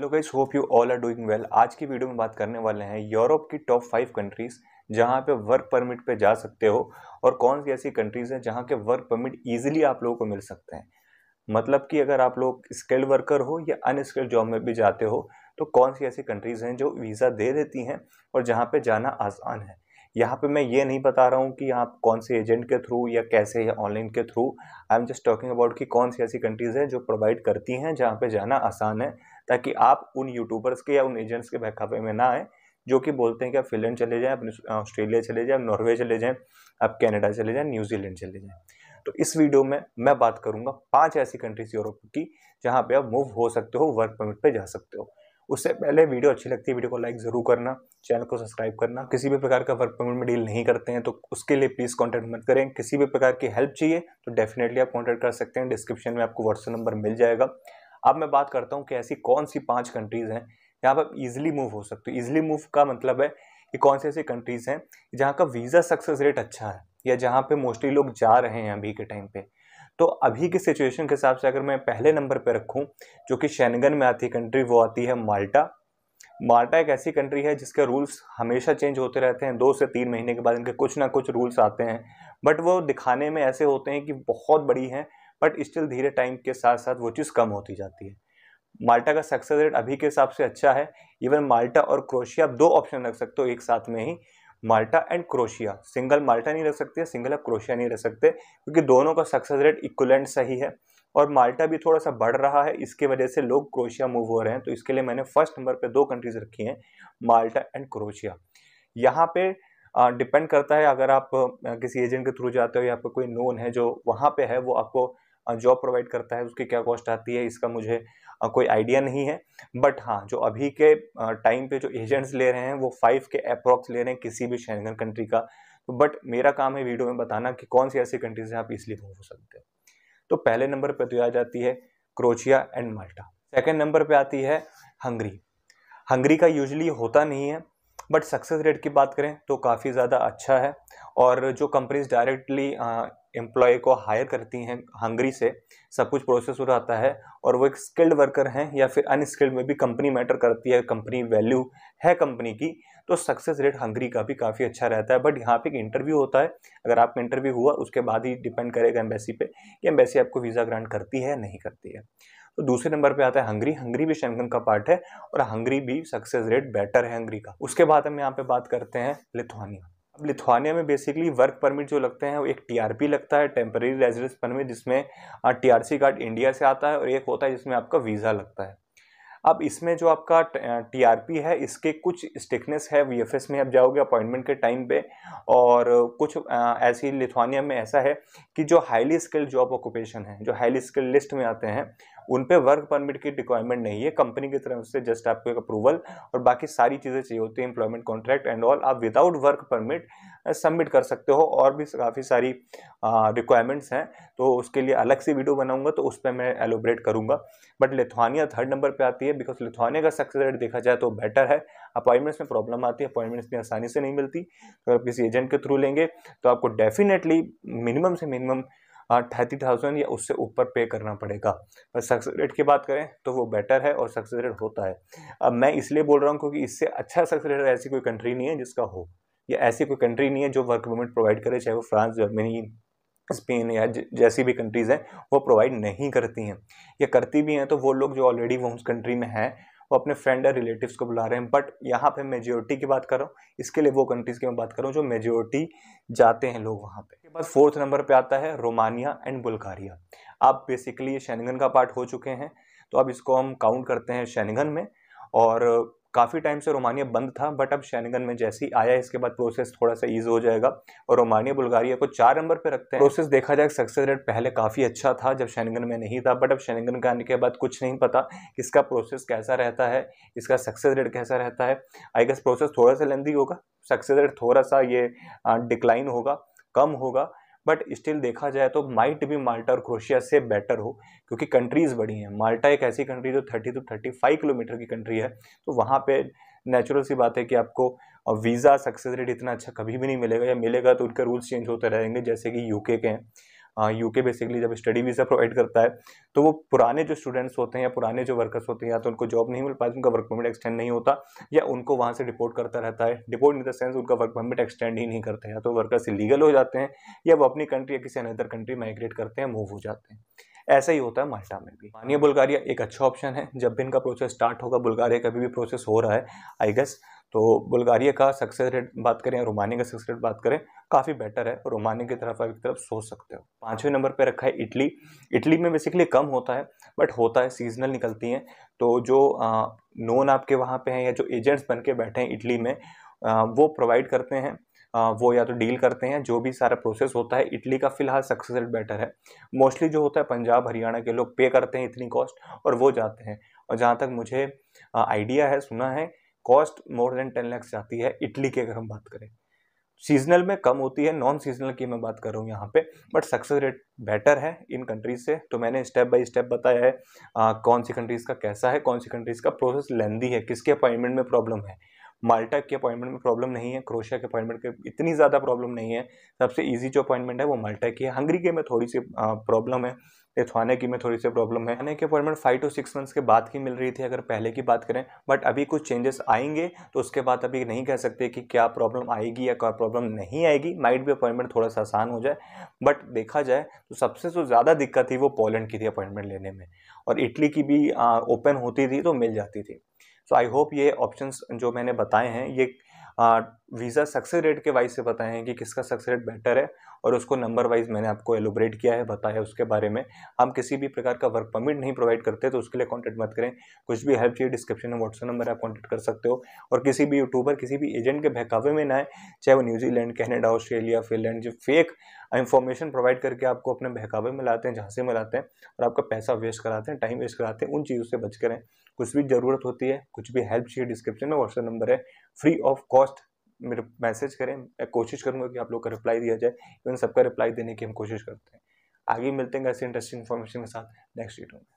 Hello guys, hope you all are doing well. आज की video में बात करने वाले हैं यूरोप की टॉप 5 कंट्रीज जहां पे वर्क परमिट पे जा सकते हो और कौन सी ऐसी कंट्रीज हैं जहां के वर्क परमिट इजीली आप लोगों को मिल सकते हैं। मतलब कि अगर आप लोग स्किल्ड वर्कर हो या अनस्किल्ड जॉब में भी जाते हो तो कौन सी ऐसी कंट्रीज हैं जो वीज़ा दे देती हैं और जहाँ पे जाना आसान है। यहाँ पे मैं ये नहीं बता रहा हूँ कि आप कौन से एजेंट के थ्रू या कैसे या ऑनलाइन के through. I am just talking about कि कौन सी ऐसी कंट्रीज हैं जो प्रोवाइड करती हैं जहाँ पे जाना आसान है, ताकि आप उन यूट्यूबर्स के या उन एजेंट्स के बहकावे में ना आए जो कि बोलते हैं कि आप फिनलैंड चले जाएं, अपने ऑस्ट्रेलिया चले जाएं, नॉर्वे चले जाएं, आप कनाडा चले जाएं, न्यूजीलैंड चले जाएं। तो इस वीडियो में मैं बात करूंगा 5 ऐसी कंट्रीज यूरोप की जहां पे आप मूव हो सकते हो, वर्क परमिट पे जा सकते हो। उससे पहले वीडियो अच्छी लगती है वीडियो को लाइक जरूर करना, चैनल को सब्सक्राइब करना। किसी भी प्रकार का वर्क परमिट में डील नहीं करते हैं तो उसके लिए प्लीज कॉन्टैक्ट मत करें। किसी भी प्रकार की हेल्प चाहिए तो डेफिनेटली आप कॉन्टैक्ट कर सकते हैं, डिस्क्रिप्शन में आपको व्हाट्सएप नंबर मिल जाएगा। अब मैं बात करता हूँ कि ऐसी कौन सी 5 कंट्रीज हैं जहाँ पर इजिली मूव हो सकते हो। इजिली मूव का मतलब है कि कौन सी ऐसी कंट्रीज हैं जहाँ का वीज़ा सक्सेस रेट अच्छा है या जहाँ पे मोस्टली लोग जा रहे हैं अभी के टाइम पे। तो अभी की सिचुएशन के हिसाब से अगर मैं पहले नंबर पे रखूं जो कि शेंगन में आती है कंट्री, वो आती है माल्टा। माल्टा एक ऐसी कंट्री है जिसके रूल्स हमेशा चेंज होते रहते हैं, 2 से 3 महीने के बाद इनके कुछ ना कुछ रूल्स आते हैं, बट वो दिखाने में ऐसे होते हैं कि बहुत बड़ी हैं, बट स्टिल धीरे टाइम के साथ साथ वो चीज़ कम होती जाती है। माल्टा का सक्सेस रेट अभी के हिसाब से अच्छा है। इवन माल्टा और क्रोशिया, आप 2 ऑप्शन रख सकते हो एक साथ में ही, माल्टा एंड क्रोशिया। सिंगल माल्टा नहीं रख सकते, सिंगल क्रोशिया नहीं रख सकते, क्योंकि दोनों का सक्सेस रेट इक्विवेलेंट सही है और माल्टा भी थोड़ा सा बढ़ रहा है, इसके वजह से लोग क्रोशिया मूव हो रहे हैं। तो इसके लिए मैंने फर्स्ट नंबर पे 2 कंट्रीज रखी हैं, माल्टा एंड क्रोशिया। यहाँ पे डिपेंड करता है, अगर आप किसी एजेंट के थ्रू जाते हो या आपको कोई नोन है जो वहाँ पे है, वो आपको जॉब प्रोवाइड करता है, उसकी क्या कॉस्ट आती है इसका मुझे कोई आइडिया नहीं है। बट हाँ, जो अभी के टाइम पे जो एजेंट्स ले रहे हैं वो 5 के अप्रॉक्स ले रहे हैं किसी भी शेंगन कंट्री का। तो बट मेरा काम है वीडियो में बताना कि कौन सी ऐसी कंट्रीज हैं आप इसलिए मूव हो सकते हो। तो पहले नंबर पे तो आ जाती है crochet and Malta. Second number पे आती है हंगरी। हंगरी का यूजुअली होता नहीं है, बट सक्सेस रेट की बात करें तो काफ़ी ज़्यादा अच्छा है। और जो कंपनीज डायरेक्टली एम्प्लॉय को हायर करती हैं हंगरी से, सब कुछ प्रोसेस हो जाता है और वो एक स्किल्ड वर्कर हैं या फिर अनस्किल्ड में भी कंपनी मैटर करती है, कंपनी वैल्यू है कंपनी की, तो सक्सेस रेट हंगरी का भी काफ़ी अच्छा रहता है। बट यहाँ पे एक इंटरव्यू होता है, अगर आपका इंटरव्यू हुआ उसके बाद ही डिपेंड करेगा एम्बेसी पे कि एम्बेसी आपको वीज़ा ग्रांट करती है या नहीं करती है। तो दूसरे नंबर पे आता है हंगरी। हंगरी भी शेंगन का पार्ट है और हंगरी भी सक्सेस रेट बेटर है हंगरी का। उसके बाद हम यहाँ पे बात करते हैं लिथुआनिया। अब लिथुआनिया में बेसिकली वर्क परमिट जो लगते हैं वो एक टीआरपी लगता है, टेम्पररी रेजिडेंस परमिट, जिसमें टीआरसी कार्ड इंडिया से आता है, और एक होता है जिसमें आपका वीज़ा लगता है। अब इसमें जो आपका टीआरपी है इसके कुछ स्टिकनेस है, वीएफएस में आप जाओगे अपॉइंटमेंट के टाइम पे, और कुछ ऐसी लिथुआनिया में ऐसा है कि जो हाईली स्किल्ड जॉब ऑक्यूपेशन है, जो हाईली स्किल्ड लिस्ट में आते हैं, उन पे वर्क परमिट की रिक्वायरमेंट नहीं है, कंपनी की तरफ से जस्ट आपको एक अप्रूवल और बाकी सारी चीज़ें चाहिए होती है, एम्प्लॉयमेंट कॉन्ट्रैक्ट एंड ऑल, आप विदाउट वर्क परमिट सबमिट कर सकते हो। और भी काफ़ी सारी रिक्वायरमेंट्स हैं, तो उसके लिए अलग से वीडियो बनाऊंगा तो उस पर मैं एलोबरेट करूंगा। बट लिथुआनिया थर्ड नंबर पे आती है बिकॉज लिथुआनिया का सक्सेस रेट देखा जाए तो बेटर है। अपॉइंटमेंट्स में प्रॉब्लम आती है, अपॉइंटमेंट्स इतनी आसानी से नहीं मिलती, तो आप किसी एजेंट के थ्रू लेंगे तो आपको डेफिनेटली मिनिमम से मिनिमम 30,000 या उससे ऊपर पे करना पड़ेगा। पर सक्सेस रेट की बात करें तो वो बेटर है और सक्सेस रेट होता है। अब मैं इसलिए बोल रहा हूँ क्योंकि इससे अच्छा सक्सेस रेट ऐसी कोई कंट्री नहीं है जिसका हो, या ऐसी कोई कंट्री नहीं है जो वर्क परमिट प्रोवाइड करे, चाहे वो फ्रांस, जर्मनी, स्पेन या जैसी भी कंट्रीज़ हैं वो प्रोवाइड नहीं करती हैं, या करती भी हैं तो वो लोग जो ऑलरेडी वो उस कंट्री में हैं वो अपने फ्रेंड या रिलेटिव्स को बुला रहे हैं। बट यहाँ पे मेजोरिटी की बात कर रहा हूँ, इसके लिए वो कंट्रीज़ की मैं बात कर रहा हूँ जो मेजोरिटी जाते हैं लोग वहाँ पे। इसके बाद फोर्थ नंबर पे आता है रोमानिया एंड बुल्गारिया। अब बेसिकली ये शेंगन का पार्ट हो चुके हैं, तो अब इसको हम काउंट करते हैं शेंगन में। और काफ़ी टाइम से रोमानिया बंद था, बट अब शेंगन में जैसे ही आया इसके बाद प्रोसेस थोड़ा सा ईज हो जाएगा, और रोमानिया बुल्गारिया को 4 नंबर पे रखते हैं। प्रोसेस देखा जाए सक्सेस रेट पहले काफ़ी अच्छा था जब शेंगन में नहीं था, बट अब शेंगन के आने के बाद कुछ नहीं पता इसका प्रोसेस कैसा रहता है, इसका सक्सेस रेट कैसा रहता है। आई गेस प्रोसेस थोड़ा सा लेंदी होगा, सक्सेस रेट थोड़ा सा ये डिक्लाइन होगा, कम होगा, बट स्टिल देखा जाए तो माइट भी माल्टा और क्रोशिया से बेटर हो, क्योंकि कंट्रीज बड़ी हैं। माल्टा एक ऐसी कंट्री जो 30 to 35 किलोमीटर की कंट्री है, तो वहाँ पे नेचुरल सी बात है कि आपको वीज़ा सक्सेस रेट इतना अच्छा कभी भी नहीं मिलेगा, या मिलेगा तो उनके रूल्स चेंज होते रहेंगे जैसे कि यूके के हैं। यूके बेसिकली जब स्टडी वीज़ा प्रोवाइड करता है तो वो पुराने जो स्टूडेंट्स होते हैं या पुराने जो वर्कर्स होते हैं या तो उनको जॉब नहीं मिल पाती, उनका वर्क परमिट एक्सटेंड नहीं होता, या उनको वहाँ से डिपोर्ट करता रहता है। डिपोर्ट इन द सेंस उनका वर्क परमिट एक्सटेंड ही नहीं करते, या तो वर्कर्स इलीगल हो जाते हैं या वो अपनी कंट्री या किसी अनदर कंट्री माइग्रेट करते हैं, मूव हो जाते हैं। ऐसा ही होता है माल्टा में भी। रोमानिया बुल्गारिया एक अच्छा ऑप्शन है। जब भी इनका प्रोसेस स्टार्ट होगा, बुल्गारिया का भी प्रोसेस हो रहा है आई गेस, तो बुल्गारिया का सक्सेस रेट बात करें, रोमानिया का सक्सेस रेट बात करें, काफ़ी बेटर है। रोमानिया की तरफ एक तरफ सोच सकते हो। 5वें नंबर पे रखा है इटली। इटली में बेसिकली कम होता है, बट होता है, सीजनल निकलती हैं। तो जो नोन आपके वहाँ पे हैं या जो एजेंट्स बन के बैठे हैं इटली में, वो प्रोवाइड करते हैं, वो या तो डील करते हैं, जो भी सारा प्रोसेस होता है। इटली का फिलहाल सक्सेस रेट बेटर है। मोस्टली जो होता है पंजाब हरियाणा के लोग पे करते हैं इतनी कॉस्ट और वो जाते हैं। और जहाँ तक मुझे आइडिया है, सुना है, कॉस्ट मोर देन 10 लाख जाती है इटली की अगर हम बात करें। सीजनल में कम होती है, नॉन सीजनल की मैं बात कर रहा हूँ यहाँ पे, बट सक्सेस रेट बेटर है इन कंट्रीज से। तो मैंने स्टेप बाय स्टेप बताया है कौन सी कंट्रीज का कैसा है, कौन सी कंट्रीज का प्रोसेस लेंदी है, किसके अपॉइंटमेंट में प्रॉब्लम है। माल्टा के अपॉइंटमेंट में प्रॉब्लम नहीं है, क्रोएशिया के अपॉइंटमेंट के इतनी ज़्यादा प्रॉब्लम नहीं है। सबसे ईजी जो अपॉइंटमेंट है वो माल्टा की है। हंगरी के में थोड़ी सी प्रॉब्लम है, लिथुआनिया की में थोड़ी सी प्रॉब्लम है। आने की अपॉइंटमेंट 5 to 6 मंथ्स के बाद की मिल रही थी अगर पहले की बात करें, बट अभी कुछ चेंजेस आएंगे तो उसके बाद अभी नहीं कह सकते कि क्या प्रॉब्लम आएगी या क्या प्रॉब्लम नहीं आएगी। माइट भी अपॉइंटमेंट थोड़ा सा आसान हो जाए, बट देखा जाए तो सबसे जो ज़्यादा दिक्कत थी वो पोलैंड की थी अपॉइंटमेंट लेने में, और इटली की भी ओपन होती थी तो मिल जाती थी। सो आई होप ये ऑप्शंस जो मैंने बताए हैं ये वीज़ा सक्सेस रेट के वाइज से बताए हैं कि किसका सक्सेस रेट बेटर है, और उसको नंबर वाइज मैंने आपको एलोबरेट किया है, बताया उसके बारे में। हम किसी भी प्रकार का वर्क परमिट नहीं प्रोवाइड करते तो उसके लिए कॉन्टैक्ट मत करें। कुछ भी हेल्प चाहिए डिस्क्रिप्शन में व्हाट्सएप नंबर आप कॉन्टैक्ट कर सकते हो। और किसी भी यूट्यूबर, किसी भी एजेंट के बहकावे में ना आए, चाहे वो न्यूजीलैंड, कनाडा, ऑस्ट्रेलिया, फिनलैंड, जो फेक इन्फॉर्मेशन प्रोवाइड करके आपको अपने बहकावे में लाते हैं, झांसे में लाते हैं और आपका पैसा वेस्ट कराते हैं, टाइम वेस्ट कराते हैं, उन चीज़ों से बच करें। कुछ भी ज़रूरत होती है, कुछ भी हेल्प चाहिए, डिस्क्रिप्शन में व्हाट्सएप नंबर है, फ्री ऑफ कॉस्ट मेरे मैसेज करें। मैं कोशिश करूंगा कि आप लोग का रिप्लाई दिया जाए, इवन सबका रिप्लाई देने की हम कोशिश करते हैं। आगे मिलते हैं ऐसी इंटरेस्टिंग इन्फॉर्मेशन के साथ नेक्स्ट वीडियो में।